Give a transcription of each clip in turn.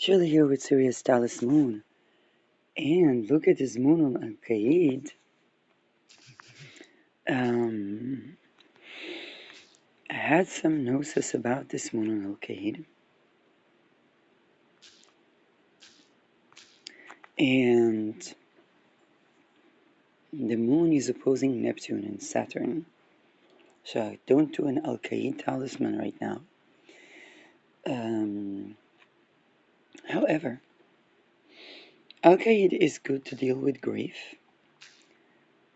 Shirley here with Sirius Dallas Moon. And look at this moon on Al Qaid. Um, I had some gnosis about this moon on Al Qaid. And the moon is opposing Neptune and Saturn. So I don't do an Al Qaid talisman right now. Um, However, Al Qaid is good to deal with grief,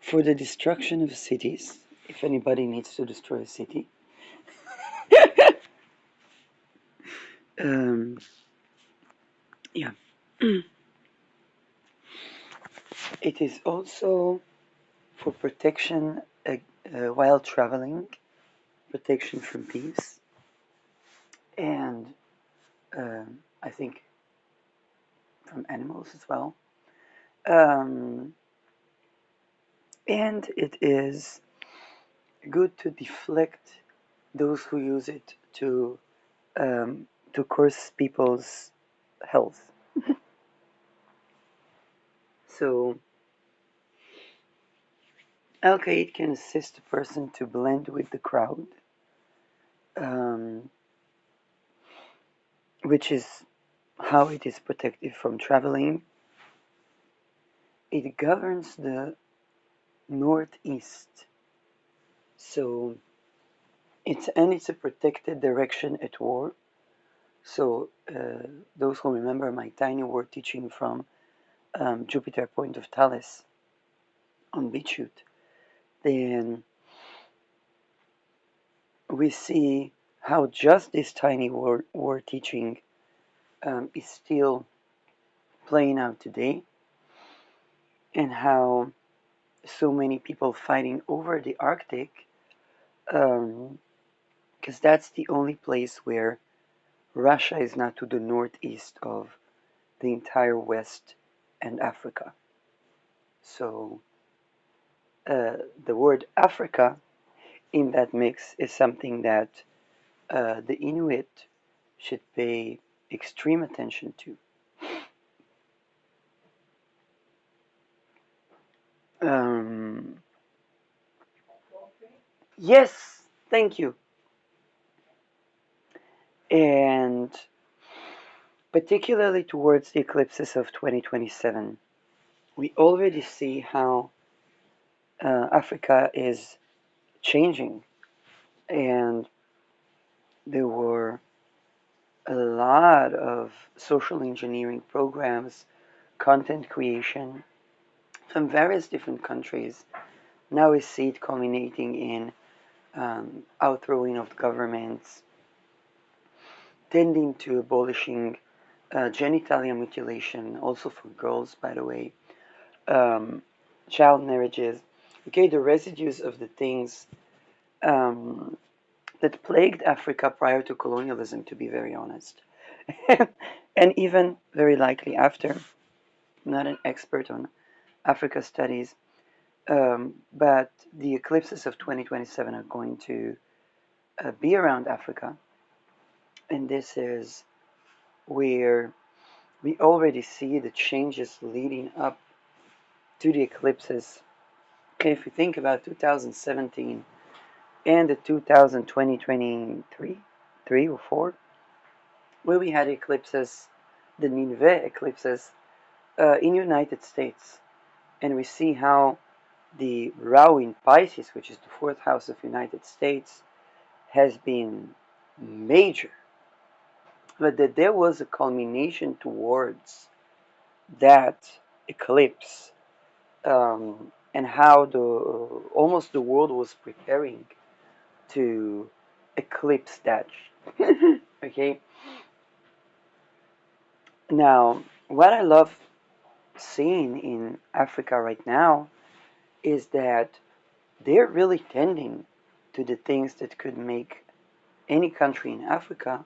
for the destruction of cities, if anybody needs to destroy a city. um, yeah. It is also for protection while traveling, protection from thieves, and I think from animals as well. Um, and it is good to deflect those who use it to curse people's health. So Al-Qaid can assist a person to blend with the crowd, um, which is how it is protected from traveling. It governs the northeast, so it's a protected direction at war. So those who remember my tiny war teaching from Jupiter Point of Thales on BitChute, then we see how just this tiny war teaching is still playing out today, and how so many people fighting over the Arctic, because that's the only place where Russia is not to the northeast of the entire West and Africa. So the word Africa in that mix is something that the Inuit should pay extreme attention to. Um, yes, thank you. And particularly towards the eclipses of 2027, we already see how Africa is changing, and there were a lot of social engineering programs, content creation from various different countries. Now we see it culminating in outthrowing of governments, tending to abolishing genitalia mutilation, also for girls, by the way, um, child marriages. Okay, the residues of the things um, that plagued Africa prior to colonialism, to be very honest, and even very likely after. I'm not an expert on Africa studies, but the eclipses of 2027 are going to be around Africa, and this is where we already see the changes leading up to the eclipses. Okay, if you think about 2017 and the 2023, 3 or 4, where we had eclipses, the Nineveh eclipses, in United States, and we see how the Rahu in Pisces, which is the fourth house of United States, has been major, but that there was a culmination towards that eclipse, and how the almost the world was preparing to eclipse that. Okay. Now, what I love seeing in Africa right now is that they're really tending to the things that could make any country in Africa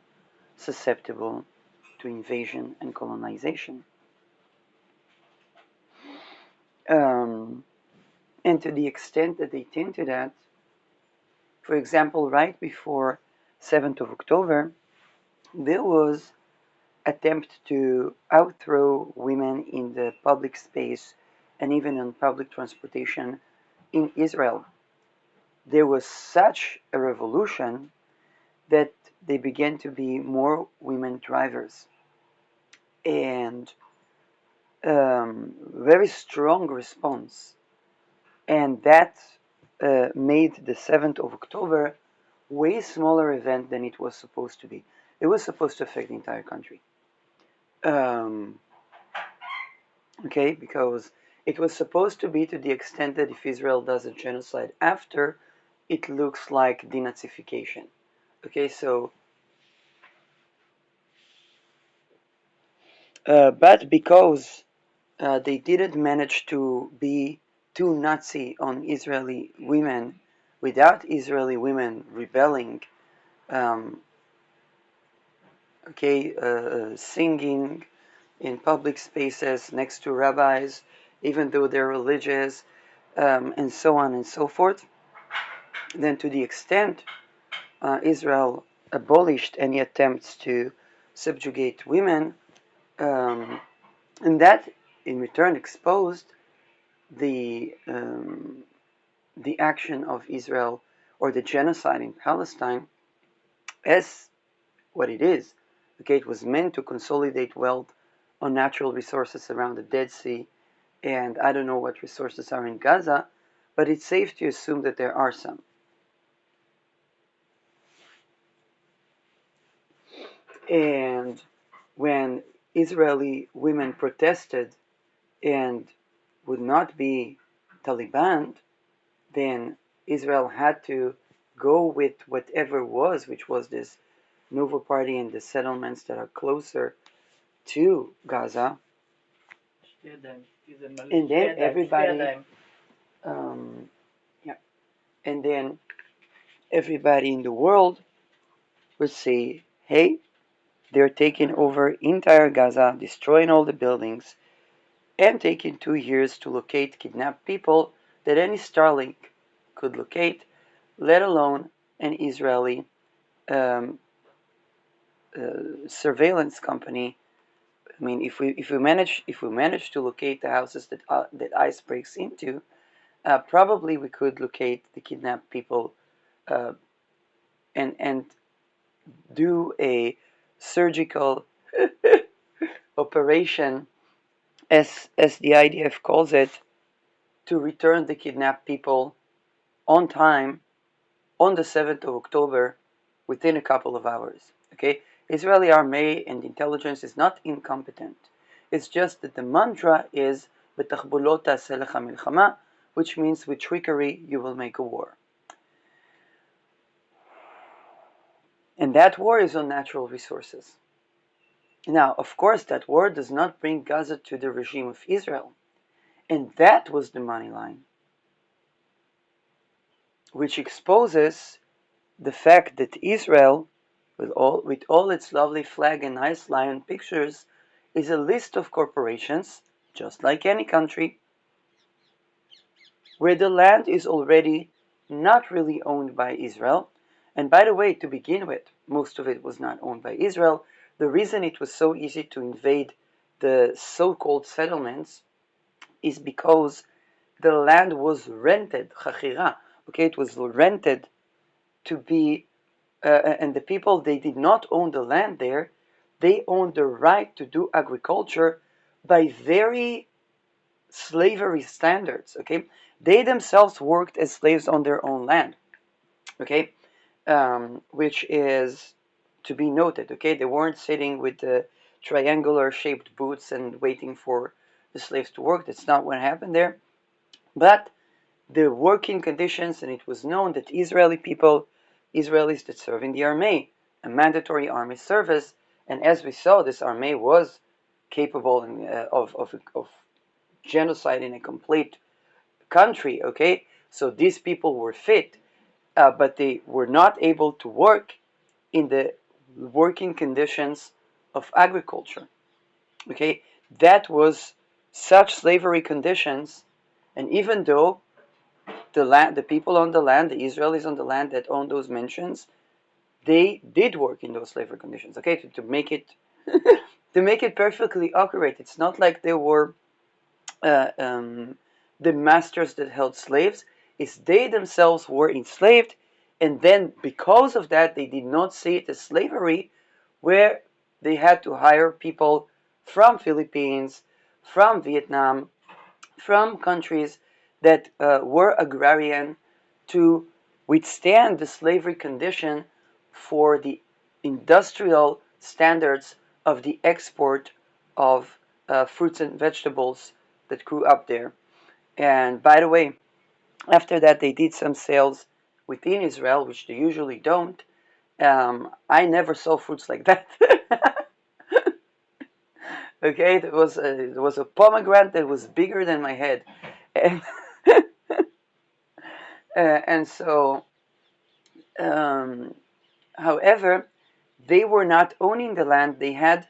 susceptible to invasion and colonization. Um, and to the extent that they tend to that, for example, right before 7th of October, there was attempt to outthrow women in the public space and even on public transportation in Israel. There was such a revolution that they began to be more women drivers, and very strong response, and that made the 7th of October way smaller event than it was supposed to be. It was supposed to affect the entire country. Um, okay, because it was supposed to be to the extent that if Israel does a genocide after, it looks like denazification. Okay, so, but because they didn't manage to be too Nazi on Israeli women without Israeli women rebelling, um, okay, singing in public spaces next to rabbis, even though they're religious, and so on and so forth. Then, to the extent Israel abolished any attempts to subjugate women, um, and that in return exposed the action of Israel or the genocide in Palestine as what it is. Okay, it was meant to consolidate wealth on natural resources around the Dead Sea, and I don't know what resources are in Gaza, but it's safe to assume that there are some. And when Israeli women protested and would not be Taliban, then Israel had to go with whatever was, which was this Novo Party and the settlements that are closer to Gaza. And then everybody, um, yeah, and then everybody in the world would say, "Hey, they're taking over entire Gaza, destroying all the buildings, and taking 2 years to locate kidnapped people that any Starlink could locate, let alone an Israeli um, surveillance company. I mean, if we manage to locate the houses that ICE breaks into, probably we could locate the kidnapped people uh, and do a surgical operation, as the IDF calls it, to return the kidnapped people on time on the 7th of October within a couple of hours. Okay, Israeli army and intelligence is not incompetent. It's just that the mantra is "B'tachbulot ta'aseh lecha milchama," which means with trickery you will make a war. And that war is on natural resources. Now, of course, that war does not bring Gaza to the regime of Israel. And that was the money line, which exposes the fact that Israel, with all its lovely flag and nice lion pictures, is a list of corporations, just like any country, where the land is already not really owned by Israel. And by the way, to begin with, most of it was not owned by Israel. The reason it was so easy to invade the so-called settlements is because the land was rented, chachira. Okay, it was rented to be, and the people, they did not own the land there. They owned the right to do agriculture by very slavery standards. Okay, they themselves worked as slaves on their own land. Okay, which is to be noted. Okay, they weren't sitting with the triangular shaped boots and waiting for the slaves to work. That's not what happened there. But the working conditions, and it was known that Israelis that serve in the army, a mandatory army service, and as we saw, this army was capable of genocide in a complete country. Okay, so these people were fit, but they were not able to work in the working conditions of agriculture. Okay, that was such slavery conditions, and even though the people on the land, the Israelis on the land that own those mansions, they did work in those slavery conditions. Okay, to make it to make it perfectly accurate, it's not like they were uh, um, the masters that held slaves. It's they themselves were enslaved, and then because of that, they did not see it as slavery, where they had to hire people from Philippines, from Vietnam, from countries that were agrarian to withstand the slavery condition for the industrial standards of the export of fruits and vegetables that grew up there. And by the way, after that, they did some sales within Israel, which they usually don't. I never saw fruits like that. Okay, there was a pomegranate that was bigger than my head, and and so, um, however, they were not owning the land. They had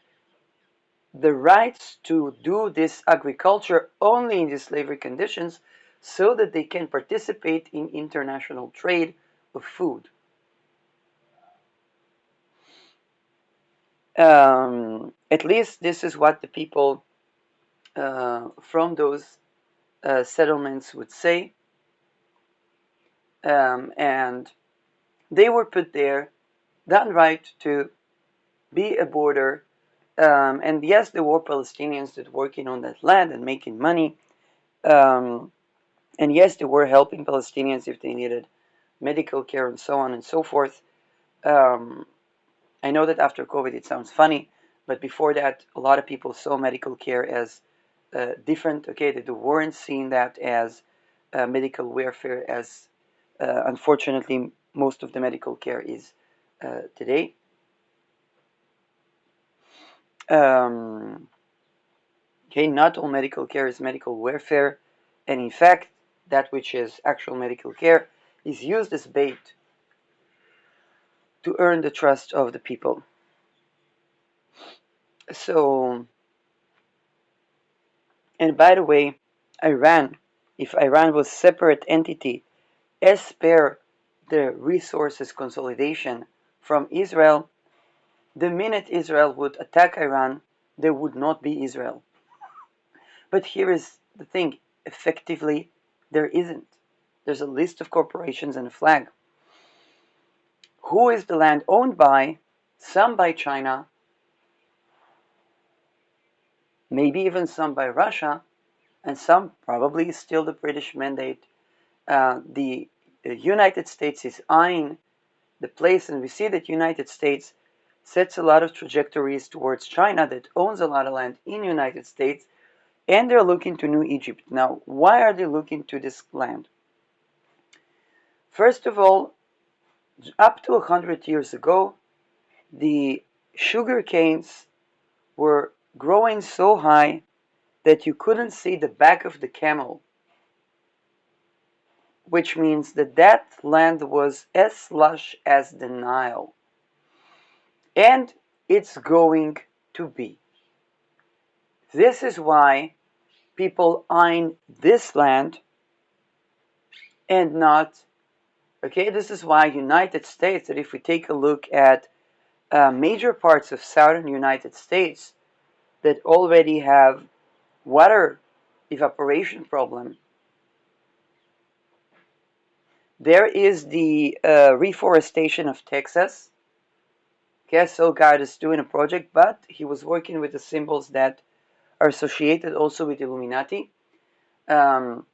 the rights to do this agriculture only in these slavery conditions, so that they can participate in international trade of food. At least this is what the people from those settlements would say, and they were put there, done right, to be a border. And yes, there were Palestinians that were working on that land and making money. Um, and yes, they were helping Palestinians if they needed medical care and so on and so forth. Um, I know that after COVID it sounds funny, but before that, a lot of people saw medical care as different. Okay, they weren't seeing that as medical welfare, as unfortunately most of the medical care is today. Um, okay, not all medical care is medical welfare, and in fact, that which is actual medical care is used as bait to earn the trust of the people. So, and by the way, Iran, if Iran was a separate entity, as per the resources consolidation from Israel, the minute Israel would attack Iran, there would not be Israel. But here is the thing, effectively, there isn't. There's a list of corporations and a flag. Who is the land owned by? Some by China, maybe even some by Russia, and some probably still the British mandate. The United States is eyeing the place, and we see that United States sets a lot of trajectories towards China that owns a lot of land in United States, and they're looking to New Egypt. Now, why are they looking to this land? First of all, up to 100 years ago, the sugar canes were growing so high that you couldn't see the back of the camel, which means that that land was as lush as the Nile. And it's going to be. This is why people own this land and not, okay, this is why United States, that if we take a look at major parts of southern United States that already have water evaporation problem, there is the reforestation of Texas. Okay, so God is doing a project, but he was working with the symbols that are associated also with Illuminati. Um,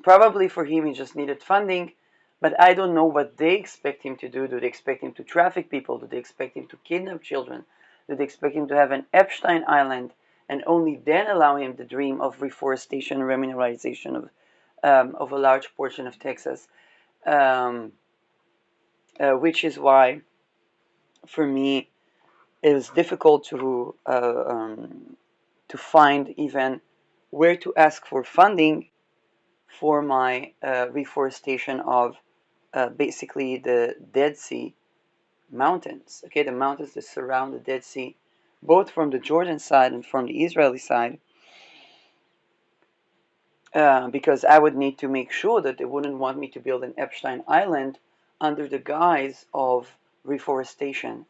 Probably for him, he just needed funding, but I don't know what they expect him to do. Do they expect him to traffic people? Do they expect him to kidnap children? Do they expect him to have an Epstein Island and only then allow him the dream of reforestation and remineralization of a large portion of Texas? Um, which is why, for me, it was difficult to find even where to ask for funding for my reforestation of basically the Dead Sea mountains. Okay, the mountains that surround the Dead Sea, both from the Jordan side and from the Israeli side, because I would need to make sure that they wouldn't want me to build an Epstein Island under the guise of reforestation.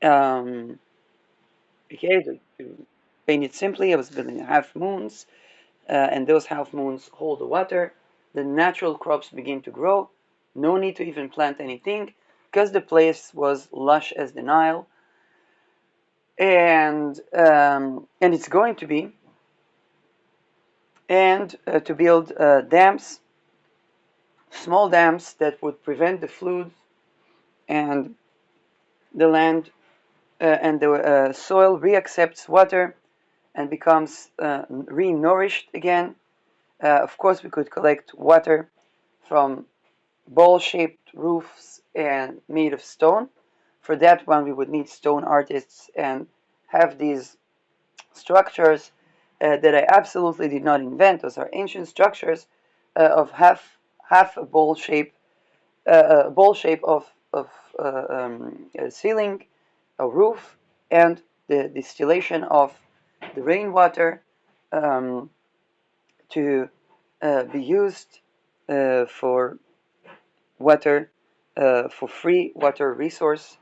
Um, okay, to paint it simply, I was building half moons, and those half moons hold the water. The natural crops begin to grow. No need to even plant anything because the place was lush as the Nile, and it's going to be, and to build dams, small dams that would prevent the floods, and the land and the soil reaccepts water and becomes re-nourished again. Of course, we could collect water from bowl-shaped roofs and made of stone. For that one, we would need stone artists and have these structures that I absolutely did not invent. Those are ancient structures of half a bowl shape of a ceiling, a roof, and the distillation of the rainwater um, to be used for water, for free water resource.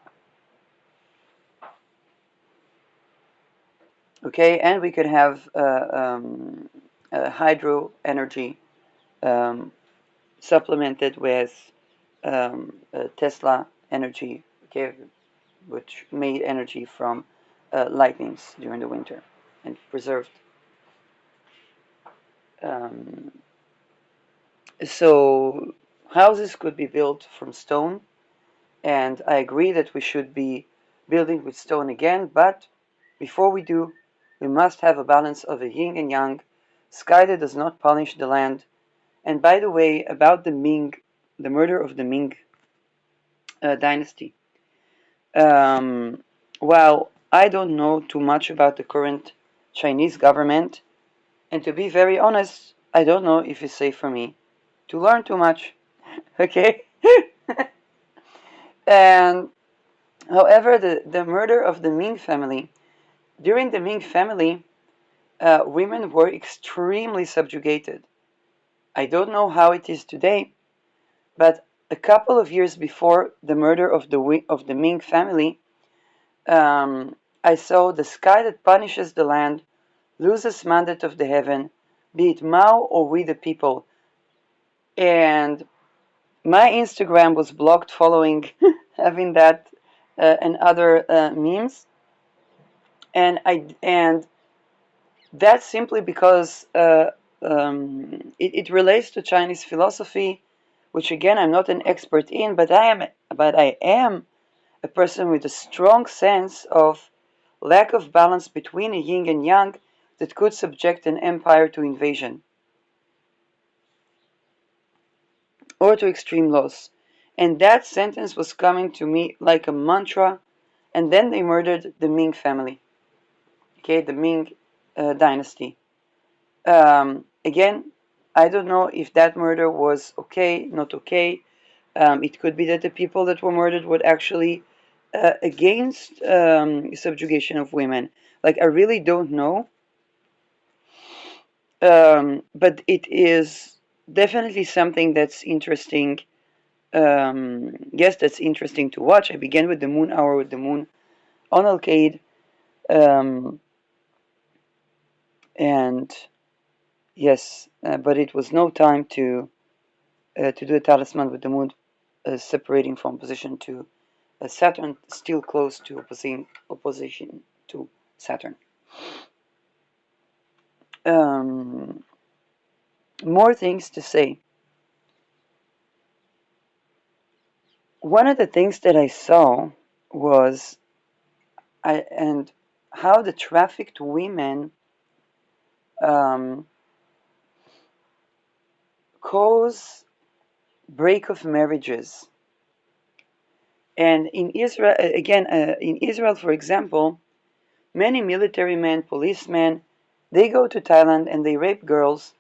Okay, and we could have hydro energy um, supplemented with Tesla energy, okay, which made energy from lightnings during the winter and preserved. Um, so houses could be built from stone, and I agree that we should be building with stone again, but before we do, we must have a balance of a yin and yang, sky that does not punish the land. And by the way, about the Ming, the murder of the Ming dynasty, um, while I don't know too much about the current Chinese government, and to be very honest, I don't know if it's safe for me to learn too much. Okay? And however, the murder of the Ming family, during the Ming family, women were extremely subjugated. I don't know how it is today, but a couple of years before the murder of the Ming family, I saw the sky that punishes the land loses mandate of the heaven, be it Mao or we the people. And my Instagram was blocked following having that and other memes, and that's simply because it relates to Chinese philosophy, which again I'm not an expert in, but I am a person with a strong sense of lack of balance between a yin and yang that could subject an empire to invasion or to extreme loss. And that sentence was coming to me like a mantra. And then they murdered the Ming family, okay, the Ming dynasty. Again, I don't know if that murder was okay, not okay. It could be that the people that were murdered were actually against subjugation of women. Like, I really don't know. But it is definitely something that's interesting. Yes, that's interesting to watch. I began with the moon hour with the moon on Al-Qaeda, um, and yes, but it was no time to do a talisman with the moon separating from position to Saturn, still close to opposition to Saturn. Um, More things to say. One of the things that I saw was and how the trafficked women um, cause break of marriages. And in Israel, again, in Israel, for example, many military men, policemen, they go to Thailand and they rape girls.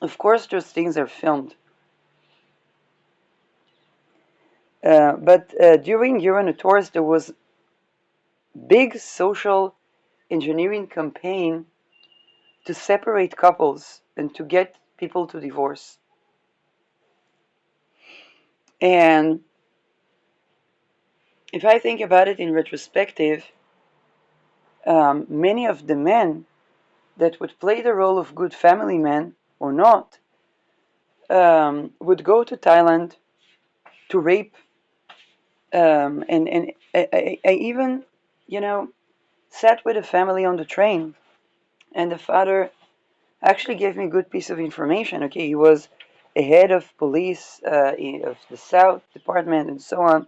Of course, those things are filmed. But during Uranus Taurus, there was big social engineering campaign to separate couples and to get people to divorce. And if I think about it in retrospective, many of the men that would play the role of good family men or not would go to Thailand to rape, and I even, you know, sat with a family on the train, and the father actually gave me a good piece of information. Okay, he was a head of police of the South Department and so on.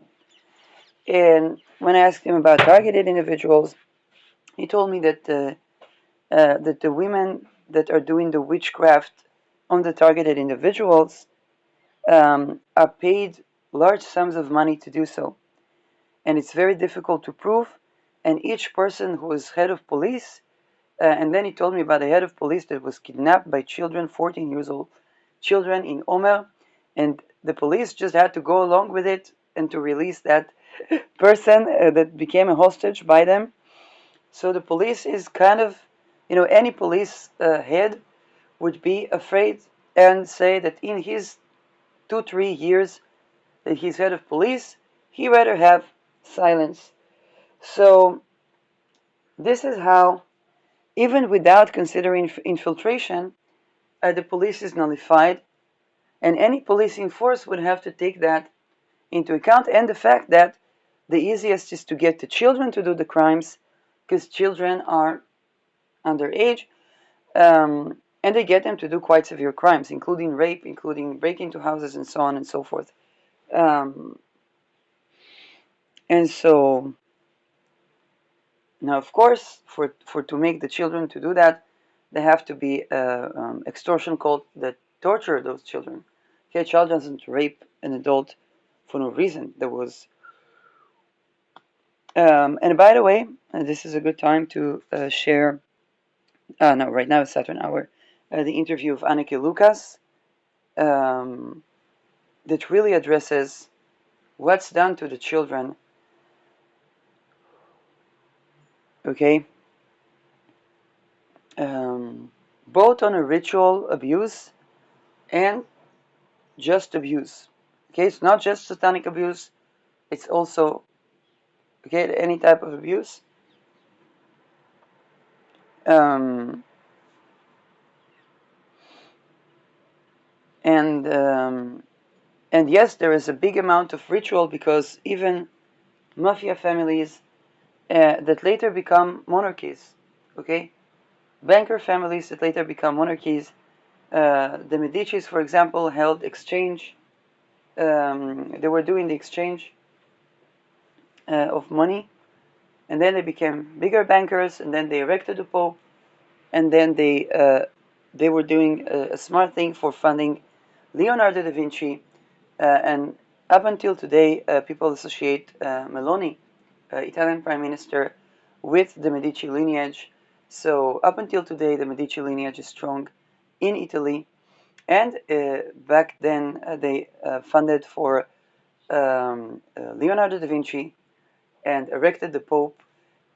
And when I asked him about targeted individuals, he told me that the women that are doing the witchcraft on the targeted individuals are paid large sums of money to do so, and it's very difficult to prove. And each person who is head of police, and then he told me about a head of police that was kidnapped by children, 14 years old children in Omer, and the police just had to go along with it and to release that person that became a hostage by them. So the police is kind of, any police head would be afraid and say that in his 2, 3 years that he's head of police, he rather have silence. So this is how, even without considering infiltration, the police is nullified, and any policing force would have to take that into account, and the fact that the easiest is to get the children to do the crimes because children are underage, and they get them to do quite severe crimes, including rape, including breaking into houses, and so on and so forth. Um, and so now, of course, for to make the children to do that, there have to be extortion cult that torture those children. Okay, a child doesn't rape an adult for no reason. There was, and by the way, this is a good time to share. No, right now it's Saturn Hour. The interview of Anneke Lucas um, that really addresses what's done to the children. Okay, both on a ritual abuse and just abuse. Okay, it's not just satanic abuse, it's also, okay, any type of abuse. Um, and um, and yes, there is a big amount of ritual because even mafia families that later become monarchies, okay, banker families that later become monarchies. The Medicis, for example, held exchange. They were doing the exchange of money, and then they became bigger bankers, and then they erected the Pope, and then they were doing a smart thing for funding Leonardo da Vinci, and up until today, people associate Meloni, Italian Prime Minister, with the Medici lineage. So up until today, the Medici lineage is strong in Italy, and back then they funded for Leonardo da Vinci and erected the Pope,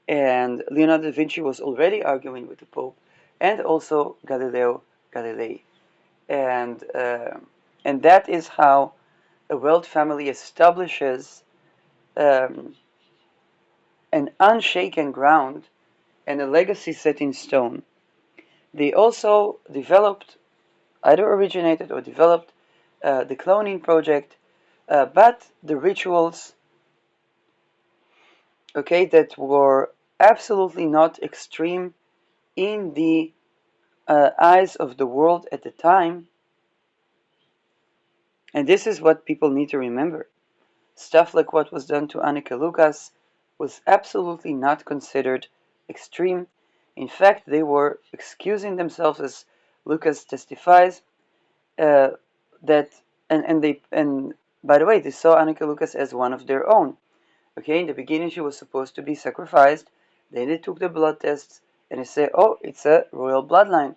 and Leonardo da Vinci was already arguing with the Pope, and also Galileo Galilei, and uh, and that is how a world family establishes um, an unshaken ground and a legacy set in stone. They also developed, either originated or developed, the cloning project, but the rituals, okay, that were absolutely not extreme in the eyes of the world at the time. And this is what people need to remember. Stuff like what was done to Anneke Lucas was absolutely not considered extreme. In fact, they were excusing themselves, as Lucas testifies, uh, that and by the way, they saw Anneke Lucas as one of their own. Okay, in the beginning she was supposed to be sacrificed. Then they took the blood tests and they said, "Oh, it's a royal bloodline,"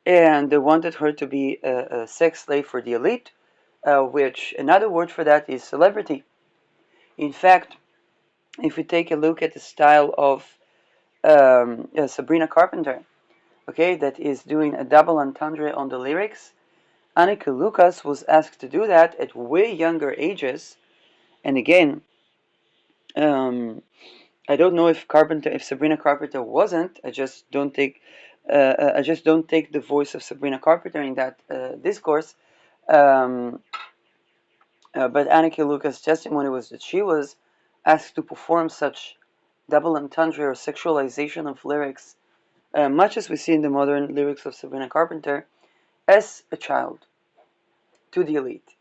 and they wanted her to be a sex slave for the elite, which another word for that is celebrity. In fact, if we take a look at the style of Sabrina Carpenter, okay, that is doing a double entendre on the lyrics, Anneke Lucas was asked to do that at way younger ages, and again, Um, I don't know if Sabrina Carpenter wasn't. I just don't take the voice of Sabrina Carpenter in that discourse. Um, but Anneke Lucas' testimony was that she was asked to perform such double entendre or sexualization of lyrics, much as we see in the modern lyrics of Sabrina Carpenter, as a child to the elite.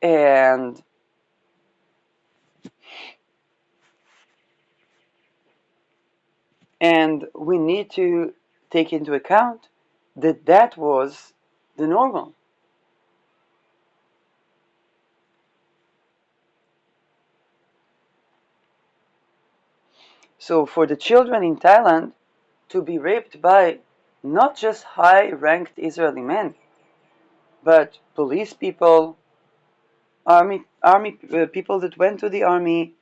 And we need to take into account that that was the normal. So for the children in Thailand to be raped by not just high-ranked Israeli men, but police people, army people that went to the army,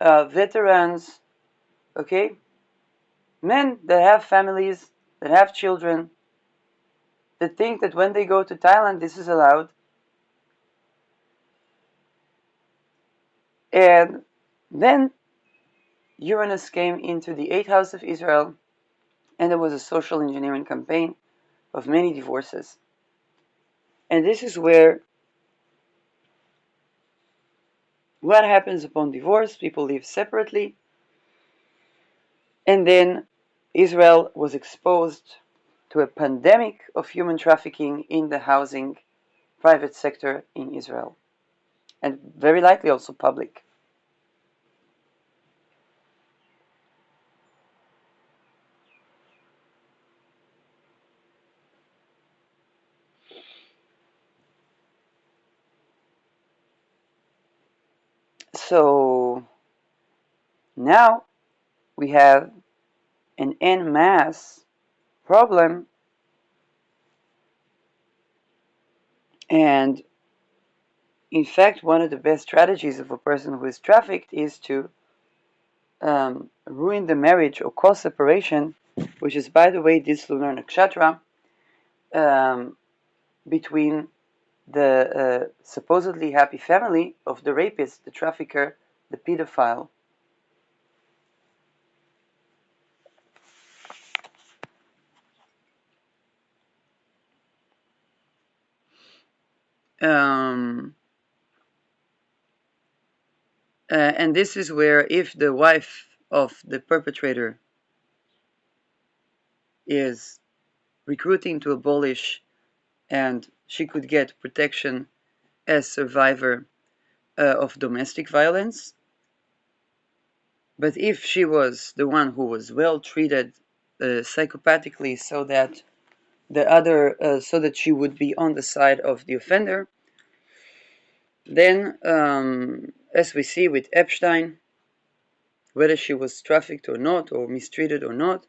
veterans, okay, men that have families, that have children, that think that when they go to Thailand this is allowed, and then Uranus came into the 8th house of Israel, and there was a social engineering campaign of many divorces. And this is where what happens upon divorce? People live separately, and then Israel was exposed to a pandemic of human trafficking in the housing private sector in Israel, and very likely also public. So now we have an en masse problem, and in fact, one of the best strategies of a person who is trafficked is to ruin the marriage or cause separation, which is, by the way, this lunar nakshatra, um, between the supposedly happy family of the rapist, the trafficker, the pedophile. Um, and this is where, if the wife of the perpetrator is recruiting to abolish, and she could get protection as survivor of domestic violence. But if she was the one who was well treated psychopathically, so that she would be on the side of the offender, then, as we see with Epstein, whether she was trafficked or not, or mistreated or not,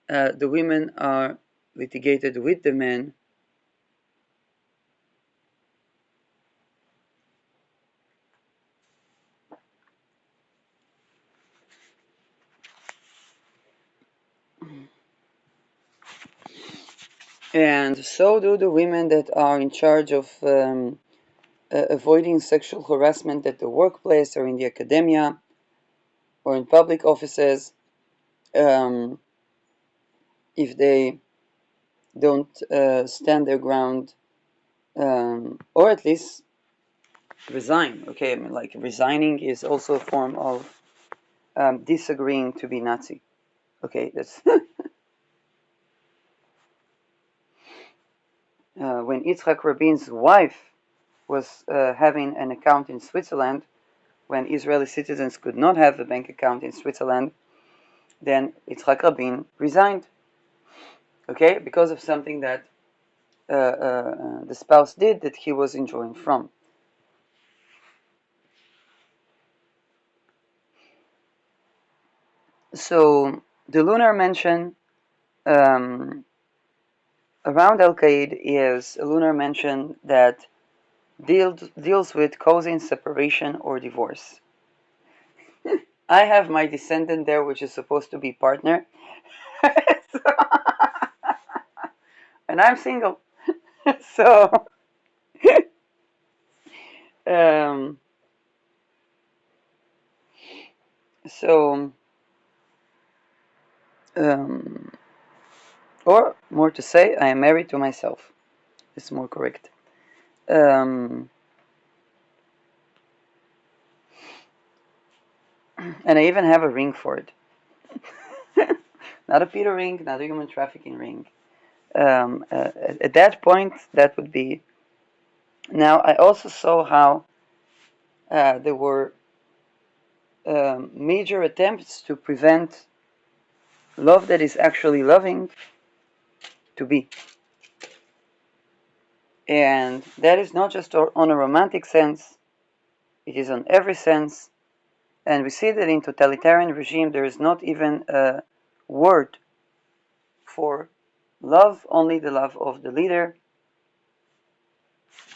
the women are litigated with the men. And so do the women that are in charge of avoiding sexual harassment at the workplace or in the academia or in public offices, um, if they don't stand their ground, or at least resign. Okay, I mean, like, resigning is also a form of disagreeing to be Nazi. Okay, that's when Yitzhak Rabin's wife was having an account in Switzerland, when Israeli citizens could not have a bank account in Switzerland, then Yitzhak Rabin resigned. Okay, because of something that the spouse did that he was enjoying from. So the lunar mention around Al-Qaid is a lunar mention that deals with causing separation or divorce. I have my descendant there, which is supposed to be partner, so, and I'm single. So, um, So, or more to say, I am married to myself. It's more correct. Um, and I even have a ring for it. Not a Peter ring, not a human trafficking ring. At that point, that would be. Now, I also saw how there were major attempts to prevent love that is actually loving to be. And that is not just on a romantic sense, it is on every sense. And we see that in totalitarian regime there is not even a word for love, only the love of the leader.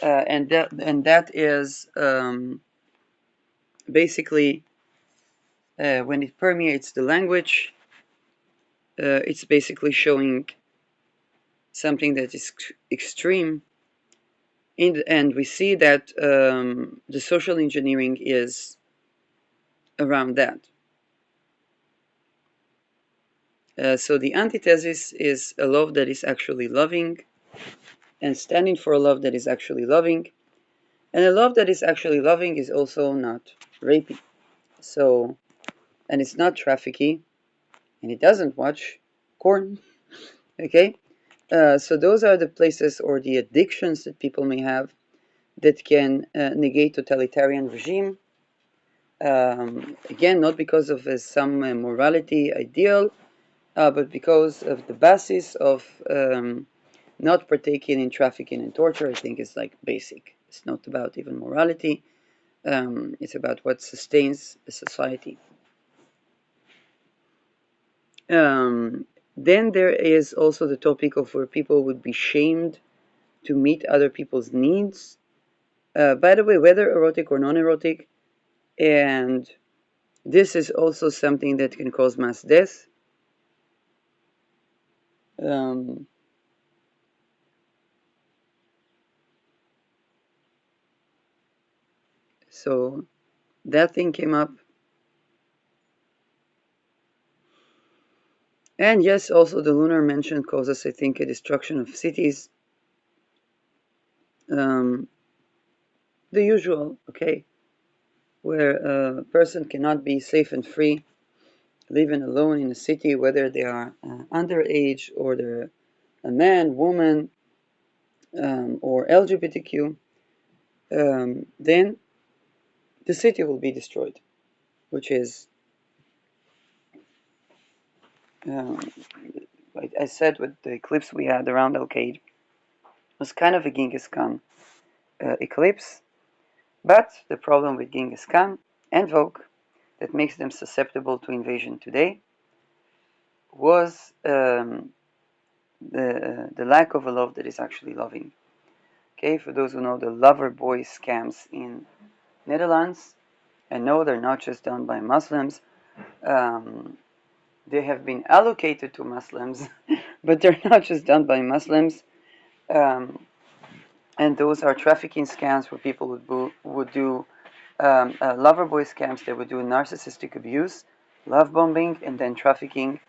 And that is basically when it permeates the language, it's basically showing something that is extreme. In the end, we see that the social engineering is around that. So the antithesis is a love that is actually loving, and standing for a love that is actually loving. And a love that is actually loving is also not rapey. So, and it's not trafficky, and it doesn't watch porn. Okay? So those are the places or the addictions that people may have that can negate totalitarian regime. Again, not because of some morality ideal, but because of the basis of not partaking in trafficking and torture. I think is like basic. It's not about even morality. It's about what sustains a society. Then there is also the topic of where people would be shamed to meet other people's needs. By the way, whether erotic or non-erotic, and this is also something that can cause mass death. Um, so that thing came up. And yes, also the lunar mention causes, I think, a destruction of cities. Um, the usual, okay, where a person cannot be safe and free, living alone in a city, whether they are underage or they're a man, woman, or LGBTQ, then the city will be destroyed, which is, um, like I said, with the eclipse we had around Al-Qaeda, was kind of a Genghis Khan eclipse. But the problem with Genghis Khan and Vogue that makes them susceptible to invasion today was the lack of a love that is actually loving. Okay, for those who know the lover boy scams in Netherlands, and no, they're not just done by Muslims. Um, they have been allocated to Muslims, but they're not just done by Muslims. Um, and those are trafficking scams where people would do lover boy scams. They would do narcissistic abuse, love bombing, and then trafficking.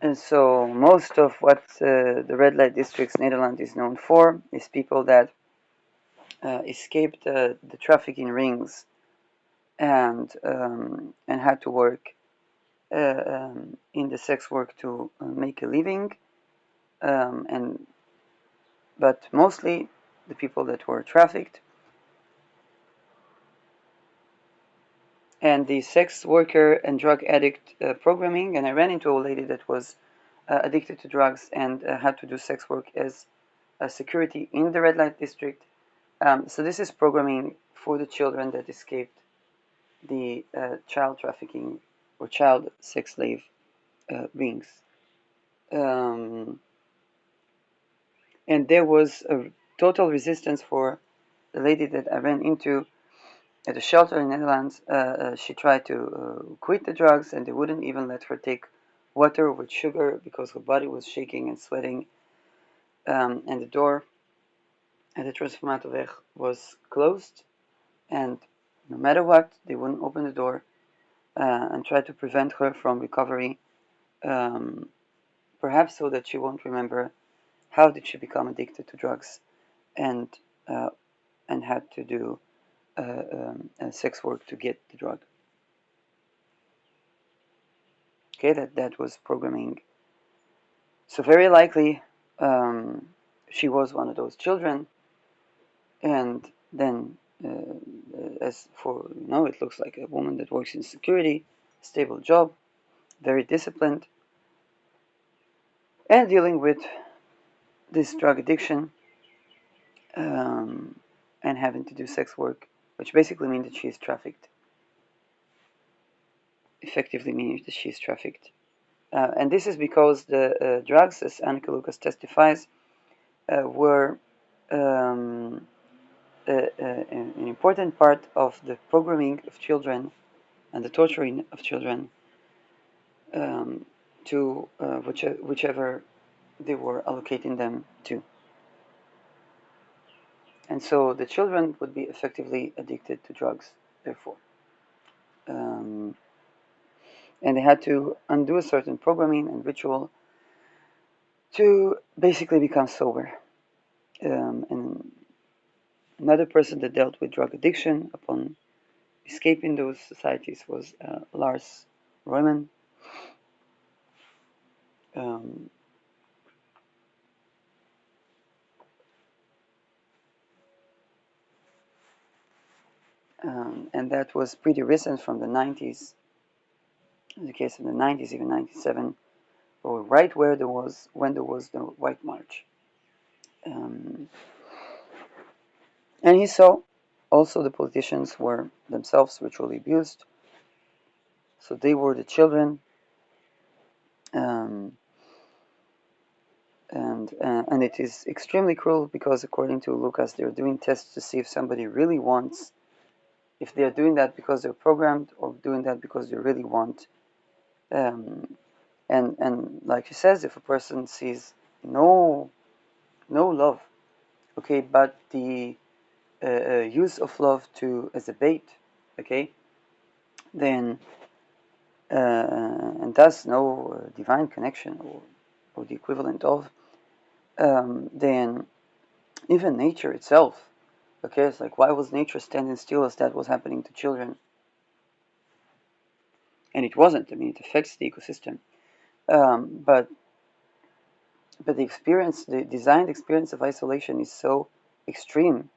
And so most of what the red light districts Netherlands is known for is people that escaped the trafficking rings and had to work in the sex work to make a living. And but mostly the people that were trafficked. And the sex worker and drug addict programming. And I ran into a lady that was addicted to drugs and had to do sex work as security in the red light district. So this is programming for the children that escaped the child trafficking or child sex slave rings. Um, and there was a total resistance for the lady that I ran into at a shelter in the Netherlands. She tried to quit the drugs, and they wouldn't even let her take water with sugar because her body was shaking and sweating. And the door at the Transformatorweg was closed, and No matter what, they wouldn't open the door and try to prevent her from recovery, um, perhaps so that she won't remember how did she become addicted to drugs and uh, and had to do sex work to get the drug. Okay, that was programming. So very likely she was one of those children, and then as for it looks like a woman that works in security, stable job, very disciplined, and dealing with this drug addiction um, and having to do sex work, which basically means that she is trafficked. Effectively means that she is trafficked. And this is because the drugs, as Annika Lucas testifies, were um, an important part of the programming of children and the torturing of children um, to whichever they were allocating them to. And so the children would be effectively addicted to drugs, therefore. Um, and they had to undo a certain programming and ritual to basically become sober. And another person that dealt with drug addiction upon escaping those societies was Lars Royman. Um, and that was pretty recent from the 90s, in the case of the 90s, even 97, or right where there was, when there was the White March. Um, and he saw also the politicians were themselves ritually abused, so they were the children, um, and it is extremely cruel because according to Lucas, they're doing tests to see if somebody really wants, if they're doing that because they're programmed or doing that because they really want. Um, and like he says, if a person sees no love, okay, but the use of love to as a bait, okay, then and thus no divine connection or the equivalent of, then even nature itself, okay, it's like why was nature standing still as that was happening to children? And it wasn't. I mean, it affects the ecosystem, but the experience, the designed experience of isolation is so extreme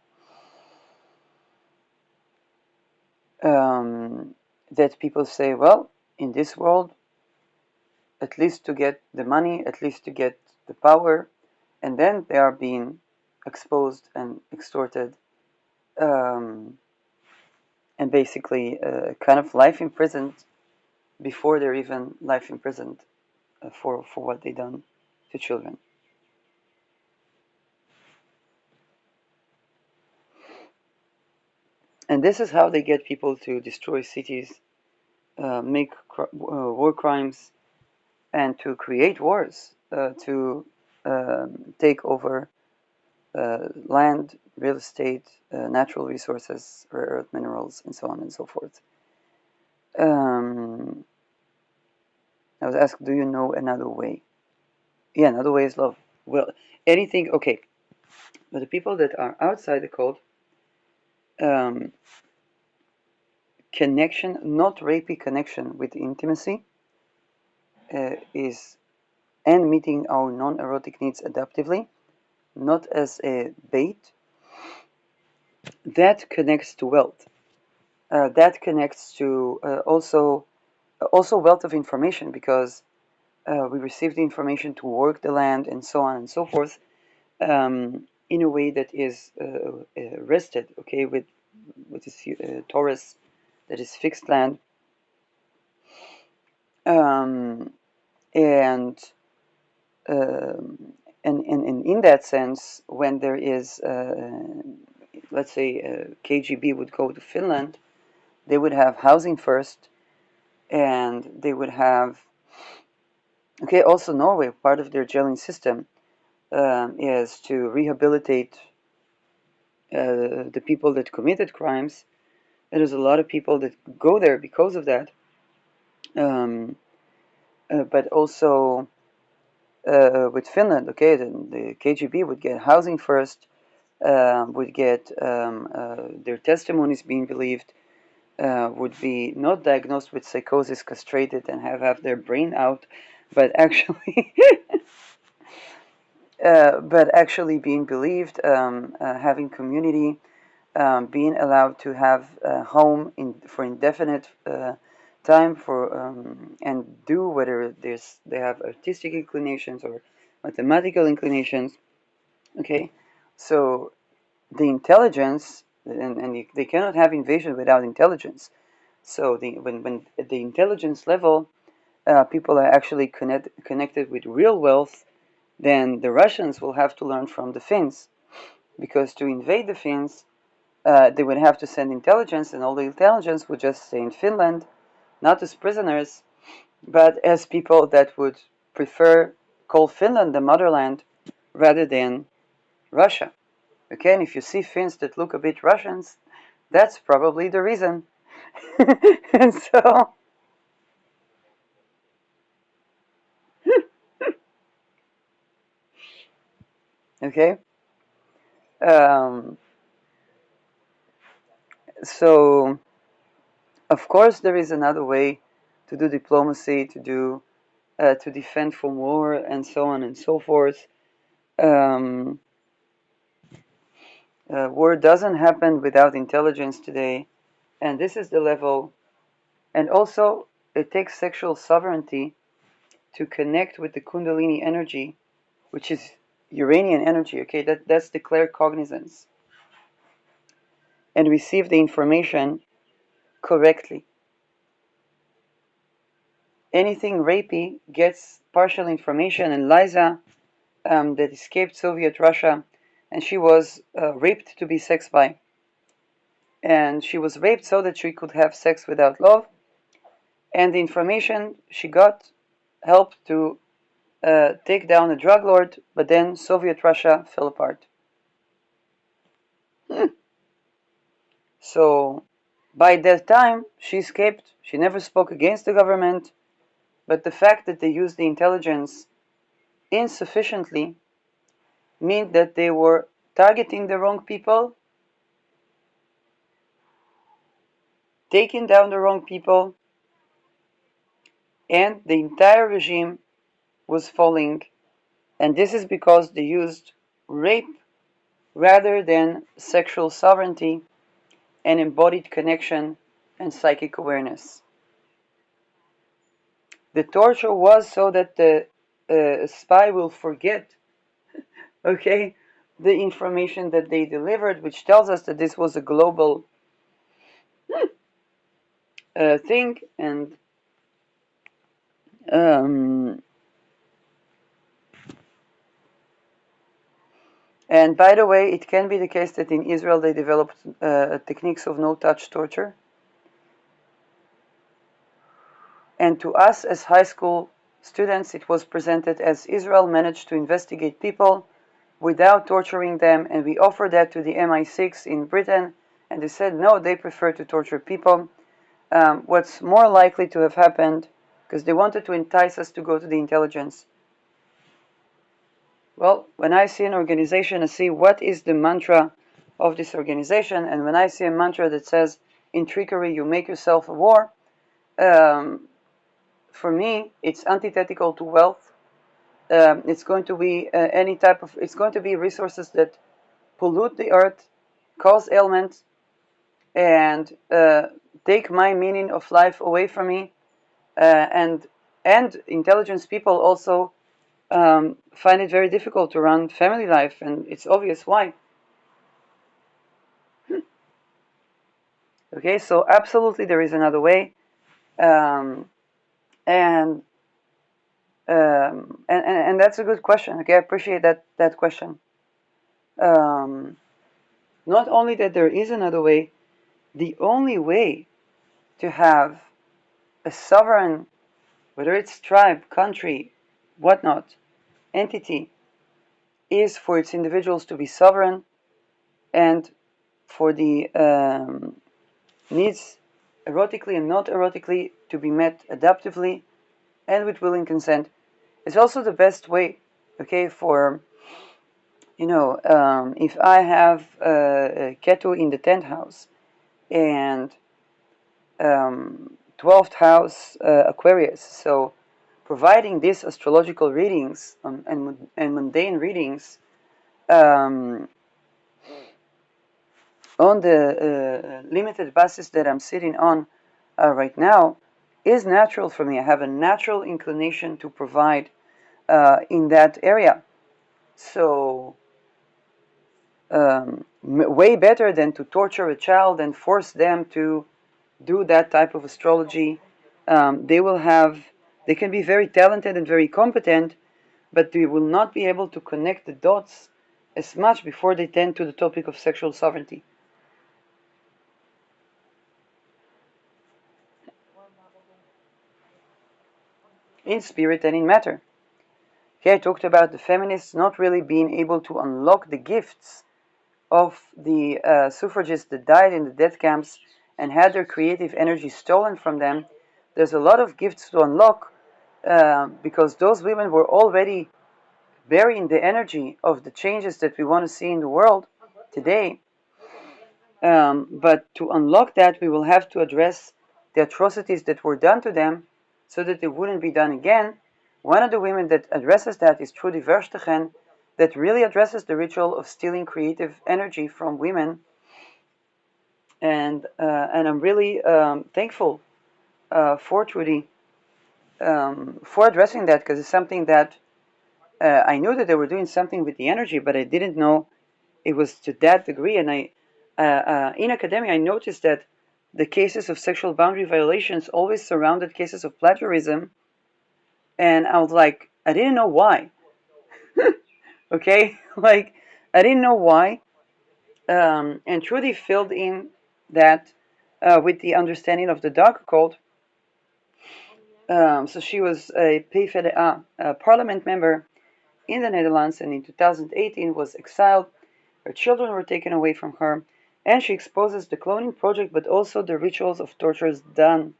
that people say, well, in this world, at least to get the money, at least to get the power, and then they are being exposed and extorted, um, and basically kind of life imprisoned before they're even life imprisoned for what they done to children. And this is how they get people to destroy cities, make war crimes, and to create wars, to take over land, real estate, natural resources, rare earth minerals, and so on and so forth. Um, I was asked, do you know another way? Yeah, another way is love. Well, anything, okay. But the people that are outside the code, um, connection, not rapey connection with intimacy, is and meeting our non-erotic needs adaptively, not as a bait, that connects to wealth. That connects to also wealth of information because we receive the information to work the land and so on and so forth in a way that is rested, okay, with this torus that is fixed land, um, and um, and in that sense, when there is, let's say, KGB would go to Finland, they would have housing first, and they would have, okay, also Norway, part of their jailing system is to rehabilitate the people that committed crimes There's a lot of people that go there because of that. Um, but also with Finland, okay, the KGB would get housing first, would get their testimonies being believed, would be not diagnosed with psychosis, castrated, and have their brain out, but actually, but actually being believed, having community, being allowed to have a home for indefinite time and do whether they have artistic inclinations or mathematical inclinations. Okay, so the intelligence and they cannot have invasion without intelligence. So when at the intelligence level, people are actually connected with real wealth, then the Russians will have to learn from the Finns, because to invade the Finns, they would have to send intelligence, and all the intelligence would just stay in Finland, not as prisoners, but as people that would prefer call Finland the motherland rather than Russia. Okay, and if you see Finns that look a bit Russians, that's probably the reason. And so, okay, um, so of course there is another way to do diplomacy, to defend from war, and so on and so forth. Um, war doesn't happen without intelligence today, and this is the level. And also, it takes sexual sovereignty to connect with the Kundalini energy, which is Uranian energy. Okay, that's declared cognizance, and receive the information correctly. Anything rapey gets partial information, and Liza, that escaped Soviet Russia, and she was raped to be sex by. And she was raped so that she could have sex without love, and the information she got helped to take down a drug lord, but then Soviet Russia fell apart. So by that time, she escaped. She never spoke against the government, but the fact that they used the intelligence insufficiently meant that they were targeting the wrong people, taking down the wrong people, and the entire regime was falling. And this is because they used rape rather than sexual sovereignty and embodied connection and psychic awareness. The torture was so that the spy will forget, okay, the information that they delivered, which tells us that this was a global thing. Um, and by the way, it can be the case that in Israel they developed techniques of no-touch torture. And to us as high school students, it was presented as Israel managed to investigate people without torturing them, and we offered that to the MI6 in Britain, and they said no, they prefer to torture people. What's more likely to have happened, because they wanted to entice us to go to the intelligence. Well, when I see an organization, I see what is the mantra of this organization, and when I see a mantra that says, in trickery you make yourself a war, um, for me, it's antithetical to wealth. It's going to be it's going to be resources that pollute the earth, cause ailments, and take my meaning of life away from me. And intelligence people also find it very difficult to run family life, and it's obvious why. Okay, so absolutely there is another way, um, and, and that's a good question. Okay, I appreciate that question. Um, Not only that there is another way, the only way to have a sovereign, whether it's tribe, country, whatnot, entity, is for its individuals to be sovereign and for the needs, erotically and not erotically, to be met adaptively and with willing consent. It's also the best way, okay, for, if I have a ketu in the 10th house and 12th house Aquarius, so providing these astrological readings and mundane readings um, on the limited basis that I'm sitting on right now is natural for me. I have a natural inclination to provide in that area. So, way better than to torture a child and force them to do that type of astrology. They can be very talented and very competent, but they will not be able to connect the dots as much before they tend to the topic of sexual sovereignty. In spirit and in matter. Here I talked about the feminists not really being able to unlock the gifts of the suffragists that died in the death camps and had their creative energy stolen from them. There's a lot of gifts to unlock because those women were already bearing the energy of the changes that we want to see in the world today. But to unlock that, we will have to address the atrocities that were done to them so that they wouldn't be done again. One of the women that addresses that is Trudy Verstegen, that really addresses the ritual of stealing creative energy from women. And I'm really thankful for Trudy for addressing that, because it's something that I knew that they were doing something with the energy, but I didn't know it was to that degree. And in academia, I noticed that the cases of sexual boundary violations always surrounded cases of plagiarism, and I was like, I didn't know why. Okay, like I didn't know why, and Trudy filled in that with the understanding of the dark occult. So she was a PvdA parliament member in the Netherlands, and in 2018 was exiled. Her children were taken away from her, and she exposes the cloning project, but also the rituals of tortures done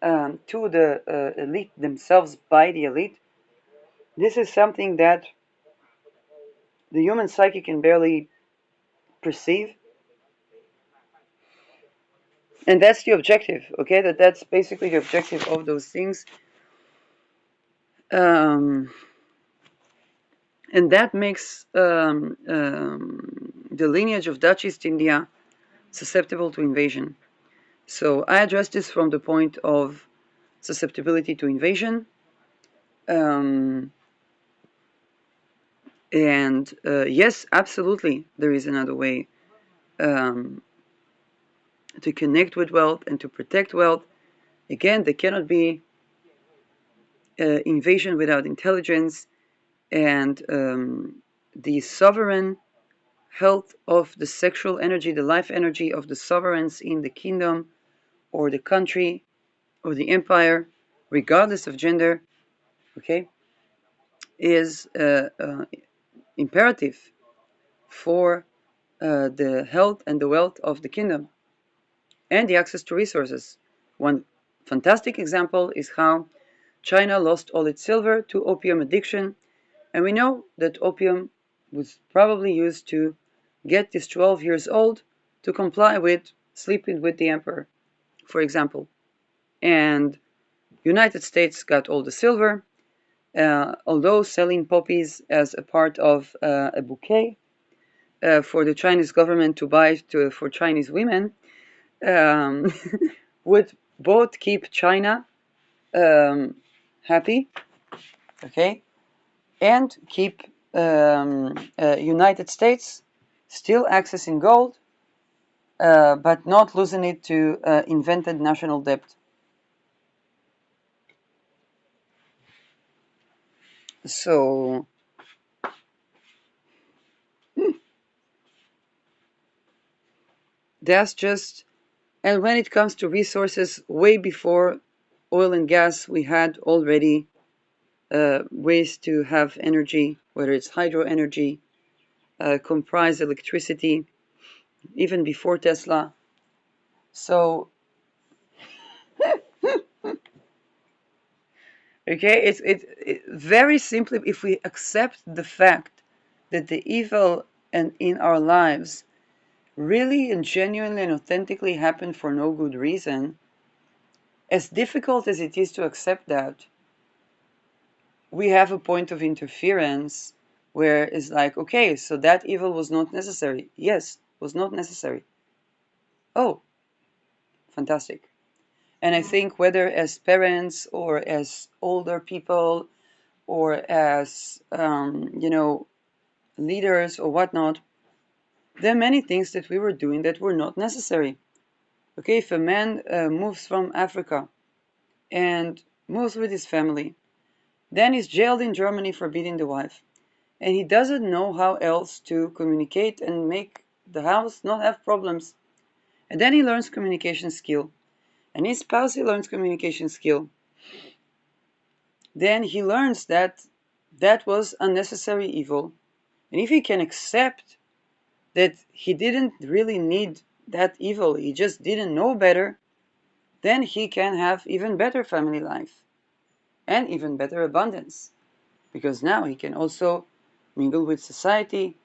to the elite themselves by the elite. This is something that the human psyche can barely perceive, and that's the objective. Okay, that's basically the objective of those things, um, and that makes the lineage of Dutch East India susceptible to invasion. So I address this from the point of susceptibility to invasion. And yes, absolutely, there is another way um, to connect with wealth and to protect wealth. Again, there cannot be invasion without intelligence, and the sovereign health of the sexual energy, the life energy of the sovereigns in the kingdom or the country or the empire, regardless of gender, okay, is imperative for the health and the wealth of the kingdom and the access to resources. One fantastic example is how China lost all its silver to opium addiction, and we know that opium was probably used to get this 12 years old to comply with sleeping with the emperor, for example. And United States got all the silver, although selling poppies as a part of a bouquet for the Chinese government to buy for Chinese women um, would both keep China happy, okay, and keep United States still accessing gold, but not losing it to invented national debt. So that's just, and when it comes to resources, way before oil and gas, we had already ways to have energy, whether it's hydro energy, comprise electricity, even before Tesla. So, okay, very simply, if we accept the fact that the evil and in our lives really and genuinely and authentically happen for no good reason, as difficult as it is to accept that, we have a point of interference where it's like, okay, so that evil was not necessary. Yes, was not necessary. Oh, fantastic. And I think whether as parents or as older people or as, leaders or whatnot, there are many things that we were doing that were not necessary. Okay, if a man moves from Africa and moves with his family, then he's jailed in Germany for beating the wife. And he doesn't know how else to communicate and make the house not have problems. And then he learns communication skill. And his spouse, he learns communication skill. Then he learns that that was unnecessary evil. And if he can accept that he didn't really need that evil, he just didn't know better, then he can have even better family life and even better abundance. Because now he can also mingle with society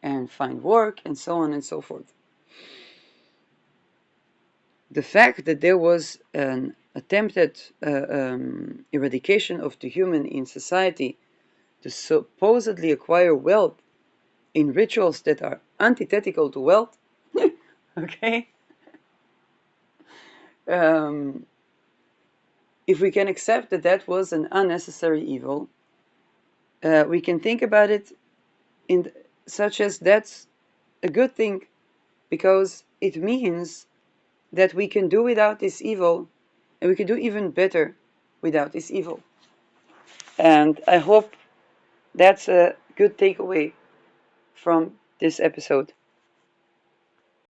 and find work and so on and so forth. The fact that there was an attempted eradication of the human in society to supposedly acquire wealth in rituals that are antithetical to wealth, okay? Um, if we can accept that that was an unnecessary evil, we can think about it in such as that's a good thing because it means that we can do without this evil and we can do even better without this evil. And I hope that's a good takeaway from this episode.